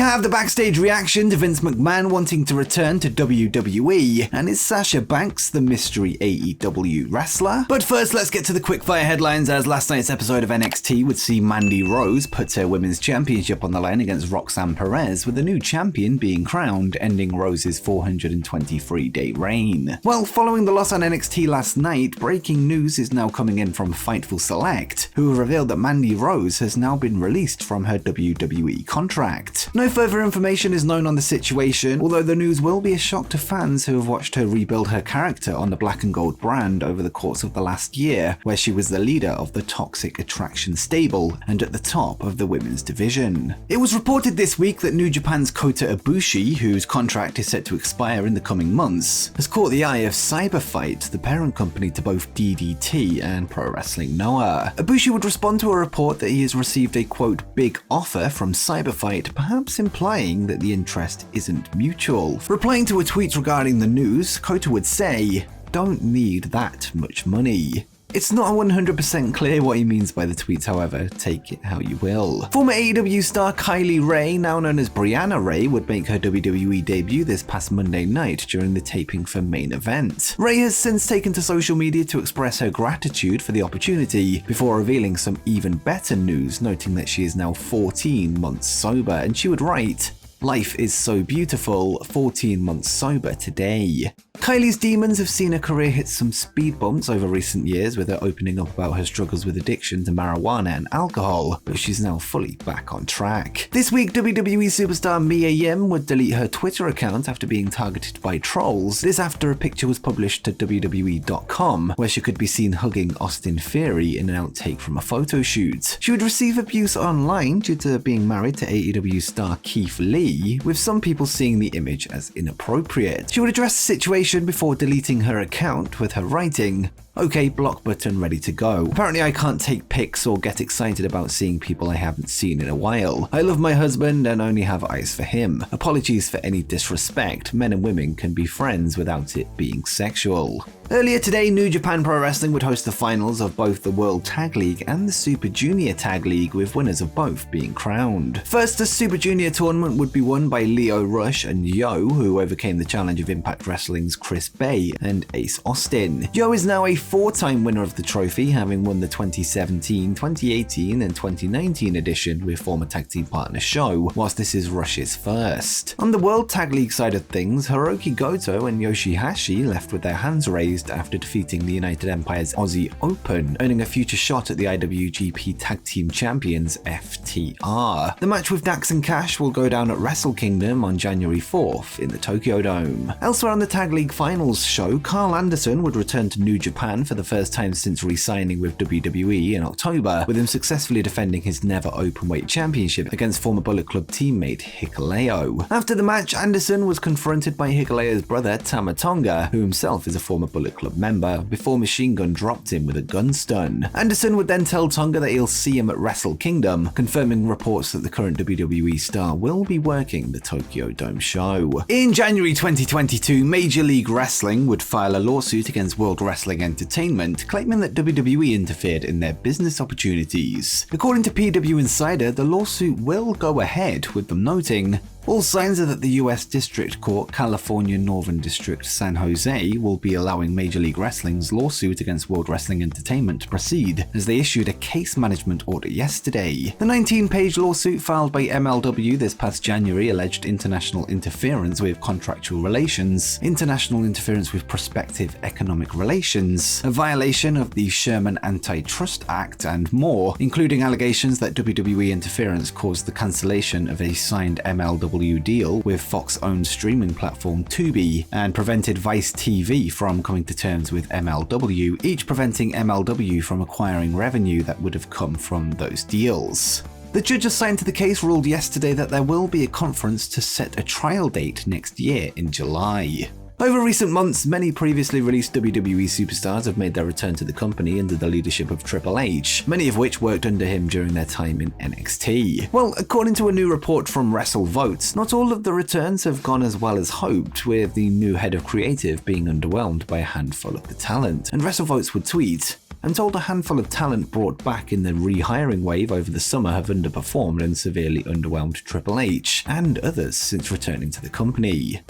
have the backstage reaction to Vince McMahon wanting to return to WWE, and is Sasha Banks the mystery AEW wrestler? But first, let's get to the quickfire headlines, as last night's episode of NXT would see Mandy Rose put her women's championship on the line against Roxanne Perez, with a new champion being crowned, ending Rose's 423-day reign. Well, following the loss on NXT last night, breaking news is now coming in from Fightful Select, who have revealed that Mandy Rose has now been released from her WWE contract. No further information is known on the situation, although the news will be a shock to fans who have watched her rebuild her character on the Black and Gold brand over the course of the last year, where she was the leader of the Toxic Attraction stable and at the top of the women's division. It was reported this week that New Japan's Kota Ibushi, whose contract is set to expire in the coming months, has caught the eye of Cyberfight, the parent company to both DDT and Pro Wrestling Noah. Ibushi would respond to a report that he has received a quote big offer from Cyberfight, perhaps implying that the interest isn't mutual. Replying to a tweet regarding the news, Kota would say, "Don't need that much money." It's not 100% clear what he means by the tweets, however, take it how you will. Former AEW star Kylie Rae, now known as Brianna Ray, would make her WWE debut this past Monday night during the taping for Main Event. Ray has since taken to social media to express her gratitude for the opportunity, before revealing some even better news, noting that she is now 14 months sober, and she would write, "Life is so beautiful, 14 months sober today." Kylie's demons have seen her career hit some speed bumps over recent years, with her opening up about her struggles with addiction to marijuana and alcohol, but she's now fully back on track. This week, WWE superstar Mia Yim would delete her Twitter account after being targeted by trolls. This after a picture was published to WWE.com, where she could be seen hugging Austin Theory in an outtake from a photo shoot. She would receive abuse online due to being married to AEW star Keith Lee, with some people seeing the image as inappropriate. She would address the situation before deleting her account, with her writing, "Okay, block button ready to go. Apparently I can't take pics or get excited about seeing people I haven't seen in a while. I love my husband and only have eyes for him. Apologies for any disrespect. Men and women can be friends without it being sexual." Earlier today, New Japan Pro Wrestling would host the finals of both the World Tag League and the Super Junior Tag League, with winners of both being crowned. First, the Super Junior tournament would be won by Lio Rush and Yo, who overcame the challenge of Impact Wrestling's Chris Bay and Ace Austin. Yo is now a 4-time winner of the trophy, having won the 2017, 2018 and 2019 edition with former tag team partner Sho, whilst this is Rush's first. On the World Tag League side of things, Hiroki Goto and Yoshihashi left with their hands raised after defeating the United Empire's Aussie Open, earning a future shot at the IWGP Tag Team Champions FTR. The match with Dax and Cash will go down at Wrestle Kingdom on January 4th in the Tokyo Dome. Elsewhere on the Tag League Finals show, Carl Anderson would return to New Japan for the first time since re-signing with WWE in October, with him successfully defending his Never Openweight Championship against former Bullet Club teammate Hikuleo. After the match, Anderson was confronted by Hikuleo's brother Tama Tonga, who himself is a former Bullet Club member, before Machine Gun dropped him with a gun stun. Anderson would then tell Tonga that he'll see him at Wrestle Kingdom, confirming reports that the current WWE star will be working the Tokyo Dome show. In January 2022, Major League Wrestling would file a lawsuit against World Wrestling Entertainment, claiming that WWE interfered in their business opportunities. According to PW Insider, the lawsuit will go ahead, with them noting, "All signs are that the U.S. District Court, California Northern District, San Jose, will be allowing Major League Wrestling's lawsuit against World Wrestling Entertainment to proceed, as they issued a case management order yesterday." The 19-page lawsuit filed by MLW this past January alleged international interference with contractual relations, international interference with prospective economic relations, a violation of the Sherman Antitrust Act, and more, including allegations that WWE interference caused the cancellation of a signed MLW deal with Fox-owned streaming platform Tubi, and prevented Vice TV from coming to terms with MLW, each preventing MLW from acquiring revenue that would have come from those deals. The judge assigned to the case ruled yesterday that there will be a conference to set a trial date next year in July. Over recent months, many previously released WWE superstars have made their return to the company under the leadership of Triple H, many of which worked under him during their time in NXT. Well, according to a new report from WrestleVotes, not all of the returns have gone as well as hoped, with the new head of creative being underwhelmed by a handful of the talent. And WrestleVotes would tweet, and told a handful of talent brought back in the rehiring wave over the summer have underperformed and severely underwhelmed Triple H and others since returning to the company.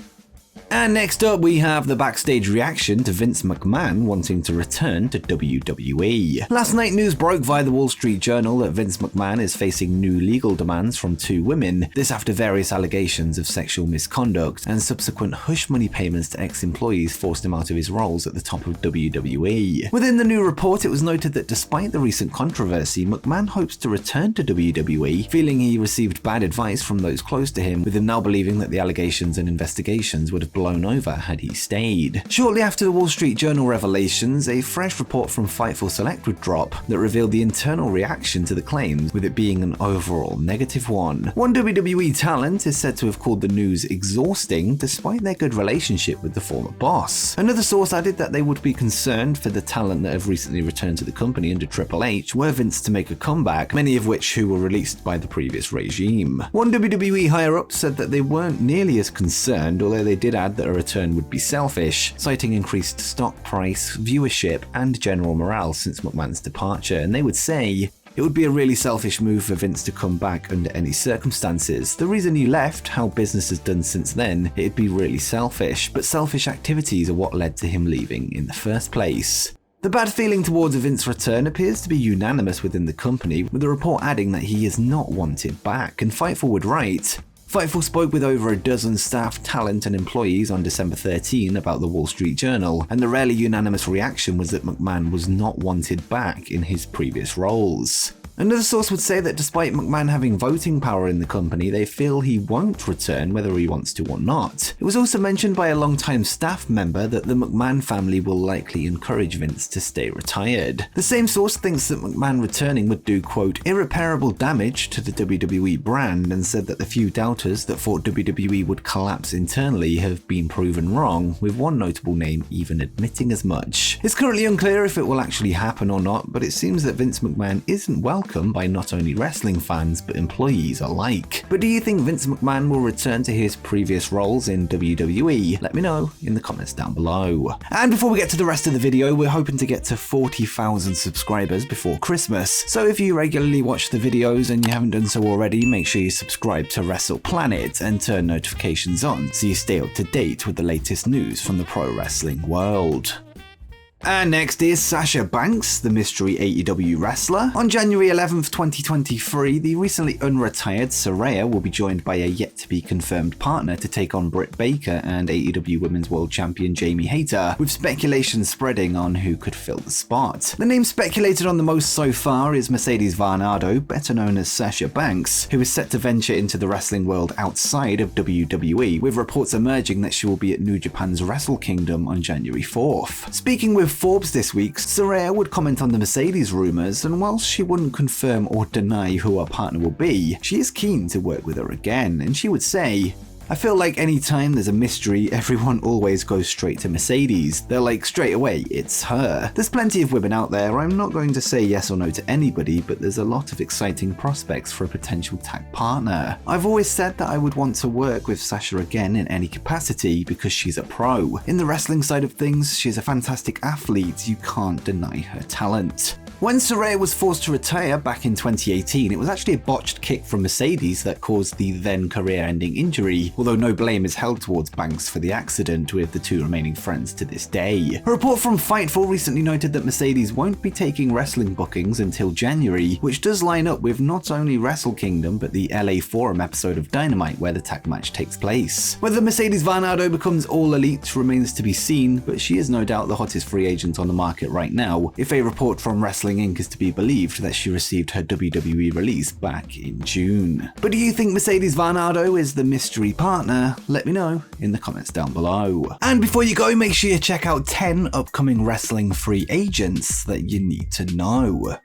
And next up, we have the backstage reaction to Vince McMahon wanting to return to WWE. Last night, news broke via the Wall Street Journal that Vince McMahon is facing new legal demands from 2 women, this after various allegations of sexual misconduct and subsequent hush money payments to ex-employees forced him out of his roles at the top of WWE. Within the new report, it was noted that despite the recent controversy, McMahon hopes to return to WWE, feeling he received bad advice from those close to him, with him now believing that the allegations and investigations would have blown over had he stayed. Shortly after the Wall Street Journal revelations, a fresh report from Fightful Select would drop that revealed the internal reaction to the claims, with it being an overall negative one. One WWE talent is said to have called the news exhausting despite their good relationship with the former boss. Another source added that they would be concerned for the talent that have recently returned to the company under Triple H were Vince to make a comeback, many of which who were released by the previous regime. One WWE higher-up said that they weren't nearly as concerned, although they did add that a return would be selfish, citing increased stock price, viewership, and general morale since McMahon's departure, and they would say, "It would be a really selfish move for Vince to come back under any circumstances. The reason he left, how business has done since then, it'd be really selfish, but selfish activities are what led to him leaving in the first place." The bad feeling towards a Vince return appears to be unanimous within the company, with the report adding that he is not wanted back, and Fightful would write, Fightful spoke with over a dozen staff, talent, and employees on December 13 about the Wall Street Journal, and the rarely unanimous reaction was that McMahon was not wanted back in his previous roles. Another source would say that despite McMahon having voting power in the company, they feel he won't return whether he wants to or not. It was also mentioned by a longtime staff member that the McMahon family will likely encourage Vince to stay retired. The same source thinks that McMahon returning would do, quote, irreparable damage to the WWE brand, and said that the few doubters that thought WWE would collapse internally have been proven wrong, with one notable name even admitting as much. It's currently unclear if it will actually happen or not, but it seems that Vince McMahon isn't welcome by not only wrestling fans but employees alike. But do you think Vince McMahon will return to his previous roles in WWE? Let me know in the comments down below. And before we get to the rest of the video, we're hoping to get to 40,000 subscribers before Christmas. So if you regularly watch the videos and you haven't done so already, make sure you subscribe to Wrestle Planet and turn notifications on so you stay up to date with the latest news from the pro wrestling world. And next is Sasha Banks, the mystery AEW wrestler. On January 11th, 2023, the recently unretired Saraya will be joined by a yet-to-be-confirmed partner to take on Britt Baker and AEW Women's World Champion Jamie Hayter, with speculation spreading on who could fill the spot. The name speculated on the most so far is Mercedes Varnado, better known as Sasha Banks, who is set to venture into the wrestling world outside of WWE, with reports emerging that she will be at New Japan's Wrestle Kingdom on January 4th. Speaking with Forbes this week, Saraya would comment on the Mercedes rumours, and whilst she wouldn't confirm or deny who her partner will be, she is keen to work with her again, and she would say, I feel like anytime there's a mystery, everyone always goes straight to Mercedes. They're like, straight away, it's her. There's plenty of women out there, I'm not going to say yes or no to anybody, but there's a lot of exciting prospects for a potential tag partner. I've always said that I would want to work with Sasha again in any capacity because she's a pro. In the wrestling side of things, she's a fantastic athlete, you can't deny her talent. When Saraya was forced to retire back in 2018, it was actually a botched kick from Mercedes that caused the then career-ending injury, although no blame is held towards Banks for the accident, with the two remaining friends to this day. A report from Fightful recently noted that Mercedes won't be taking wrestling bookings until January, which does line up with not only Wrestle Kingdom but the LA Forum episode of Dynamite where the tag match takes place. Whether Mercedes Varnado becomes all elite remains to be seen, but she is no doubt the hottest free agent on the market right now, if a report from Wrestling Inc. is to be believed that she received her WWE release back in June. But do you think Mercedes Varnado is the mystery partner? Let me know in the comments down below. And before you go, make sure you check out 10 upcoming wrestling free agents that you need to know.